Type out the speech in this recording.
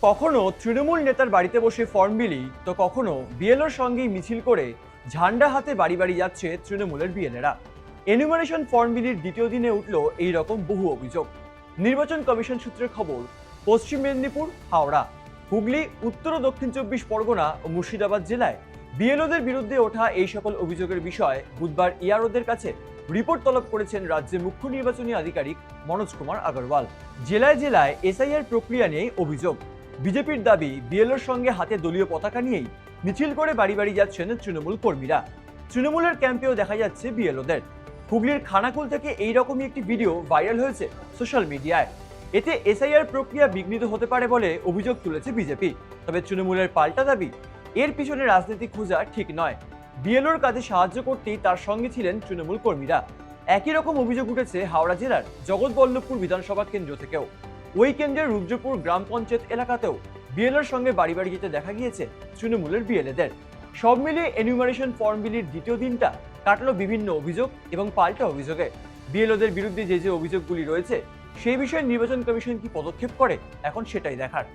কখনো তৃণমূল নেতার বাড়িতে বসে ফর্ম বিলি, তো কখনো বিএলওর সঙ্গেই মিছিল করে ঝান্ডা হাতে বাড়ি বাড়ি যাচ্ছে তৃণমূলের বিএলএরা। এনুমারেশন ফর্ম বিলির দ্বিতীয় দিনে উঠল এই রকম বহু অভিযোগ। নির্বাচন কমিশন সূত্রের খবর, পশ্চিম মেদিনীপুর, হাওড়া, হুগলি, উত্তর ও দক্ষিণ 24 পরগনা ও মুর্শিদাবাদ জেলায় বিএলওদের বিরুদ্ধে ওঠা এই সকল অভিযোগের বিষয়ে বুধবার ইআরওদের কাছে রিপোর্ট তলব করেছেন রাজ্যের মুখ্য নির্বাচনী আধিকারিক মনোজ কুমার আগরওয়াল। জেলায় জেলায় এসআইআর প্রক্রিয়া নিয়ে অভিযোগ। বিজেপির দাবি, বিএলওর সঙ্গে হাতে দলীয় পতাকা নিয়েই মিছিল করে বাড়ি বাড়ি যাচ্ছেন তৃণমূল কর্মীরা। তৃণমূলের ক্যাম্পেও দেখা যাচ্ছে বিএলওদের। হুগলির খানাকুল থেকে এইরকমই একটি ভিডিও ভাইরাল হয়েছে সোশ্যাল মিডিয়ায়। এতে এসআইআর প্রক্রিয়া বিঘ্নিত হতে পারে বলে অভিযোগ তুলেছে বিজেপি। তবে তৃণমূলের পাল্টা দাবি, এর পিছনে রাজনীতি খোঁজা ঠিক নয়। বিএলওর কাজে সাহায্য করতেই তার সঙ্গে ছিলেন তৃণমূল কর্মীরা। একই রকম অভিযোগ উঠেছে হাওড়া জেলার জগৎবল্লভপুর বিধানসভা কেন্দ্র থেকেও। ওই কেন্দ্রের রুদ্রপুর গ্রাম পঞ্চায়েত এলাকাতেও বিএলওর সঙ্গে বাড়ি বাড়ি যেতে দেখা গিয়েছে তৃণমূলের বিএলএদের। সব মিলিয়ে এনুমারেশন ফর্ম বিলির দ্বিতীয় দিনটা কাটলো বিভিন্ন অভিযোগ এবং পাল্টা অভিযোগে। বিএলওদের বিরুদ্ধে যে যে অভিযোগগুলি রয়েছে সেই বিষয়ে নির্বাচন কমিশন কি পদক্ষেপ করে, এখন সেটাই দেখার।